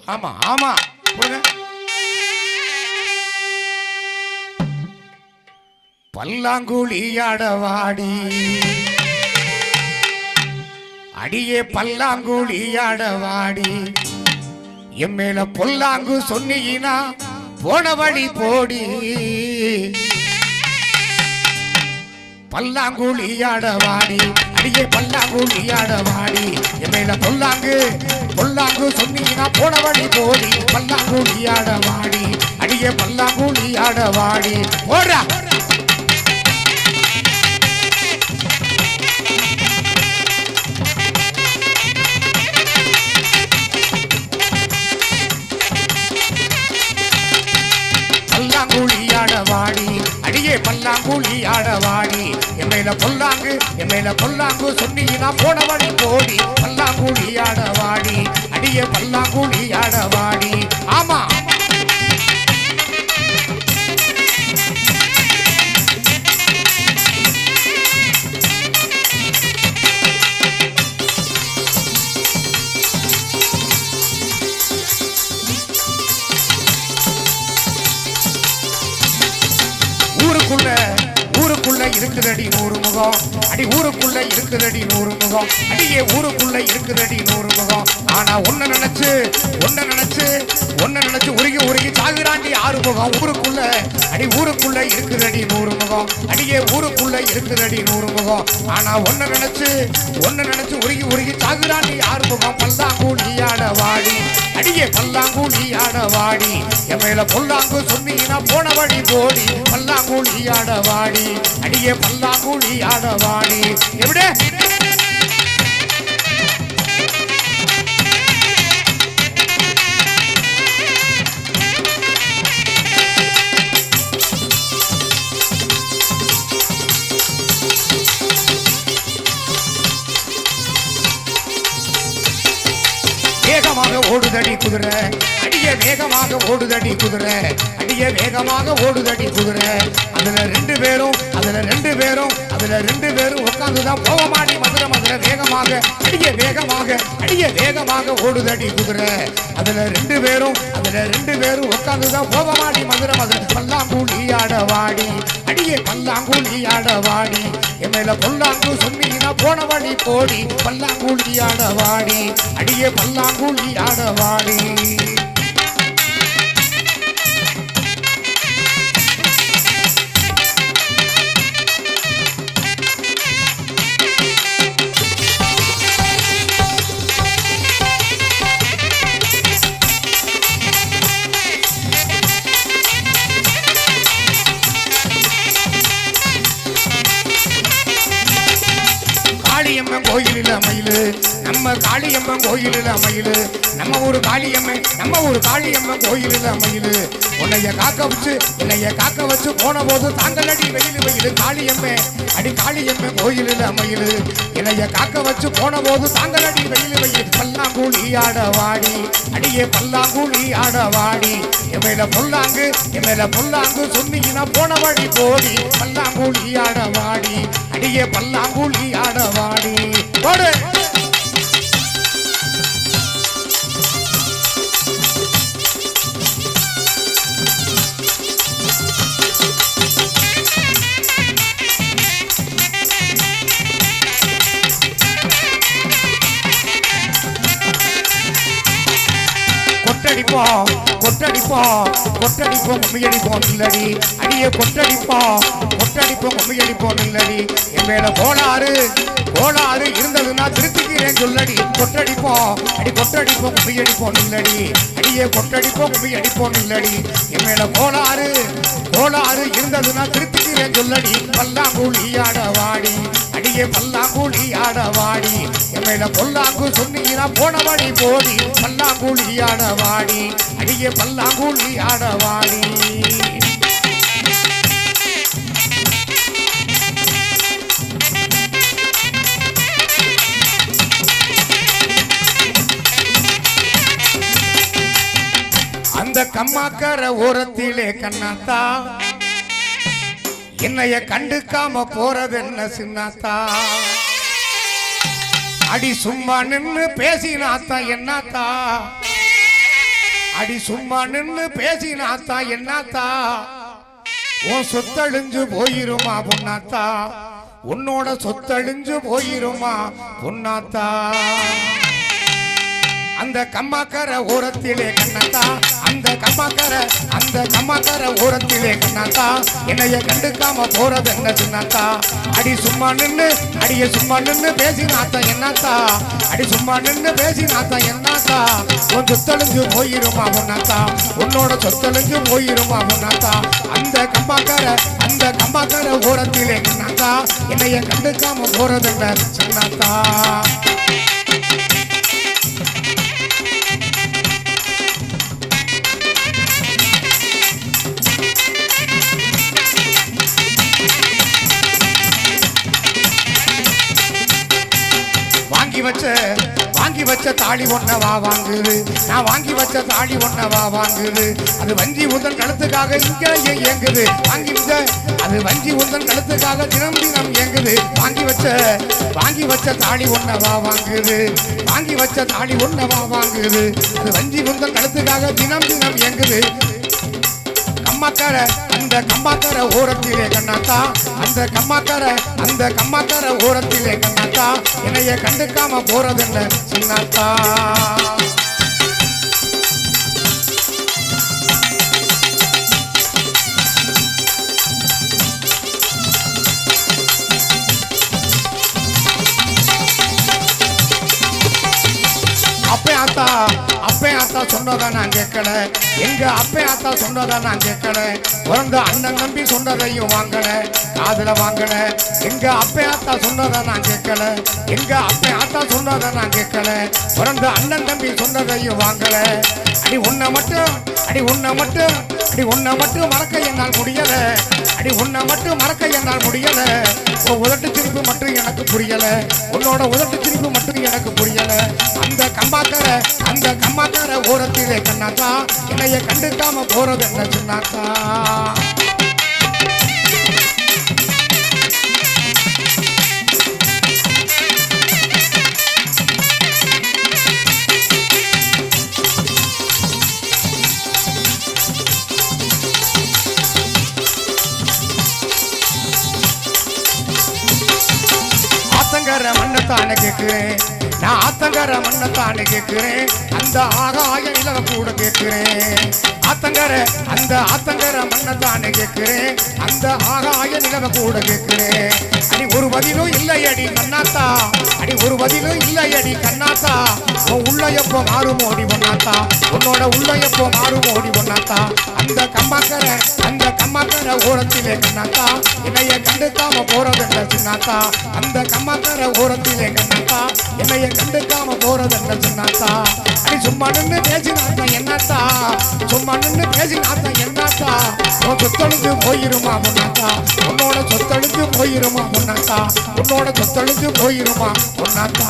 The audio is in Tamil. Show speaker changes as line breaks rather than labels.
ஆமா ஆமா பல்லாங்குழியாடவாடி அடியே பல்லாங்குழியாடவாடி என் மேல பொல்லாங்கு சொன்னீங்கன்னா போன வழி போடி பல்லாங்குழியாடவாடி அடியே பல்லாங்குழியாடவாடி என் மேல பொல்லாங்கு சொன்னீங்கன்னா போன வழி போடி பல்லாங்குழியாடவாடி அடியே பல்லாங்குழியாடவாடி போடா பல்லாங்குழியாடவாடி அடியே பல்லாங்குழியாடவாடி என் மேல பொல்லாங்கு சொன்னீங்கன்னா போன வழி போடி பல்லாங்குழியாடவாடி அடியே பல்லாங்குழியாடவாடி ஆமா ஊருக்குள்ள இருக்குதடி 100 முகம் அடி ஊருக்குள்ள இருக்குதடி 100 முகம் அடியே ஊருக்குள்ள இருக்குதடி 100 முகம் ஆனா ஒன்ன நினைச்சு உருகி சாகுறாண்டி 6 முகம் ஊருக்குள்ள இருக்குதடி 100 முகம் அடியே ஊருக்குள்ள இருக்குதடி 100 முகம் ஆனா ஒன்ன நினைச்சு உருகி சாகுறாண்டி 6 முகம் பல்லாங்குழியாடவாடி அடியே பல்லாங்குழியாடவாடி என் மேல பொல்லாங்கு சொன்னீங்கன்னா போன வழி போடி பல்லாங்குழியாடவாடி அடியே பல்லாங்குழியாடவாடி எப்படி வேகமாக ஓடுதடி குதிரை அடியே வேகமாக ஓடுதடி குதிரை அடியே வேகமாக ஓடுதடி குதிரை அதுல ரெண்டு பேரும் உட்கார்ந்துதான் போகமாடி மதுரை வேகமாக அடியே வேகமாக ஓடுதடி குதிரை அதுல ரெண்டு பேரும் உட்கார்ந்துதான் போகமாடி மதுரை பல்லாங்குழியாடவாடி அடியே பல்லாங்குழியாடவாடி என் மேல பொல்லாங்கு சொன்னீங்கன்னா போன வழி போடி பல்லாங்குழியாடவாடி அடியே பல்லாங்குழியாடவாடி காளியம்மன் கோயிலில் மயிலு நம்ம காளியம்மன் கோயிலில் மயிலு நம்ம ஊர் காளியம்மன் கோயிலில் மயிலு உன்னைய காக்க வச்சு போன போது தாங்களடி வெயில் காளியம்மே அடி காளியம்மன் கோயிலில் மயிலு என்னைய காக்க வச்சு போன போது தாங்களடி வெயில் பல்லாங்குழியாடவாடி அடியே பல்லாங்குழியாடவாடி என் மேல பொல்லாங்கு சொன்னீங்கன்னா போன வழி போடி பல்லாங்குழியாடவாடி அடியே பல்லாங்குழியாடவாடி போடு கொட்டடிப்போம் கும்மியடிப்போம் இல்லடி அடியே கொட்டடிப்போம் கும்மியடிப்போம் இல்லடி என் மேல கோளாறு இருந்ததுன்னா திருத்திக்கிறேன் சொல்லடி கொட்டடிப்போம் கும்மியடிப்போம் இல்லடி அடியே கொட்டடிப்போம் கும்மியடிப்போம் இல்லடி என் மேல கோளாறு இருந்ததுன்னா திருத்திக்கிறேன் சொல்லடி பல்லாங்குழியாடவாடி அடியே பல்லாங்குழியாடவாடி என் மேல பொல்லாங்கு சொன்னீங்கன்னா போன வழி போடி பல்லாங்குழியாடவாடி அடியே பல்லாங்குழியாடவாடி அந்த கம்மாக்கர ஓரத்திலே கண்ணாத்தா என்னைய கண்டுக்காம போறது என்ன சின்னாத்தா அடி சும்மா நின்னு பேசினாத்தா என்னத்தா அடி சும்மா நின்னு பேசினாத்தா என்னாத்தா உன் சொத்தழிஞ்சு போயிருமா பொன்னாத்தா உன்னோட சொத்தழிஞ்சு போயிருமா பொன்னாத்தா அந்த கம்மாக்கர ஓரத்திலே கண்ணாத்தா அந்த கம்மாக்கர ஓரத்திலே கண்ணாத்தா என்னைய கண்டுக்காம போறது என்ன சின்னாத்தா அடி சும்மா நின்னு பேசினாத்தா என்னாத்தா அடி சும்மா நின்னு பேசினாத்தா என்னாத்தா உன் சொத்தழிஞ்சு போயிருமா பொன்னாத்தா உன்னோட சொத்தழிஞ்சு போயிருமா பொன்னாத்தா அந்த கம்மாக்கர ஓரத்திலே கண்ணாத்தா என்னைய கண்டுக்காம போறது என்ன சின்னாத்தா வாங்கி வச்ச தாலி ஒன்னவா வாங்குது நான் வாங்கி வச்ச தாலி ஒன்னவா வாங்குது அது வஞ்சி உந்தன் கழுத்துக்காக இங்கே இயங்குது அது வஞ்சி உந்தன் கழுத்துக்காக தினம் இயங்குது வாங்கி வச்ச தாலி ஒன்னவா வாங்குது வாங்கி வச்ச தாலி ஒன்னவா வாங்குது அது வஞ்சி உந்தன் கழுத்துக்காக தினம் இயங்குது அந்த கம்மாக்கர ஓரத்திலே கண்ணாத்தா அந்த கம்மாக்கர ஓரத்திலே கண்ணாத்தா என்னைய கண்டுக்காம போறதுன்னு சின்னாத்தா அப்பே ஆத்தா சொன்னதை நான் கேட்கல எங்க அப்பே ஆத்தா சொன்னதை நான் கேட்கல பிறந்த அண்ணன் நம்பி சொன்னதையும் வாங்கல காதுல வாங்கல எங்க அப்பே ஆத்தா சொன்னதை நான் கேட்கல எங்க அப்பே ஆத்தா சொன்னதை நான் கேட்கல பிறந்த அண்ணன் தம்பி சொன்னதையும் வாங்கல அடி உன்னை மட்டும் மறக்க என்னால் முடியல அடி உன்னை மட்டும் மறக்க என்னால் முடியல உதட்டு சிரிப்பு மட்டும் எனக்கு புரியல உன்னோட உதட்டு சிரிப்பு மட்டும் எனக்கு புரியல அந்த கம்மாக்கர ஓரத்திலே கண்ணாத்தா என்னைய கண்டுக்காம போறது என்ன சொன்னாத்தா மண்ணத்தான கேட்கிறேன் நான் ஆத்தங்கர மண்ணத்தான கேட்கிறேன் அந்த ஆகாய நிலவ கூட கேட்கிறேன் ஆத்தங்கர மண்ணத்தான கேட்கிறேன் அந்த ஆகாய நிலவ கூட கேட்கிறேன் அடி ஒரு பதிலும் இல்லை அடி கண்ணாத்தா அடி ஒரு பதிலும் இல்லை அடி கண்ணாத்தா உன் உள்ள எப்போ மாறும் ஓடி பொண்ணாத்தா உன்னோட உள்ள எப்போ மாறும் ஓடி பொண்ணாத்தா அந்த கம்மாக்கர ஓரத்திலே கண்ணாத்தா என்னைய கண்டுக்காம போறதென்ன சின்னாத்தா அந்த கம்மாக்கர ஓரத்திலே கண்ணாத்தா என்னைய கண்டுக்காம போறதென்ன சின்னாத்தா அடி சும்மா நின்று பேசினாத்தா என்னாத்தா சும்மா நின்று பேசினாத்தா என்னாத்தா உன் சொத்தழுந்து போயிருமா பொண்ணாத்தா உன்னோட சொத்தழுந்து போயிருமா பொண்ணாத்தா உன்னோட சொத்தழுந்து போயிருமா பொண்ணாத்தா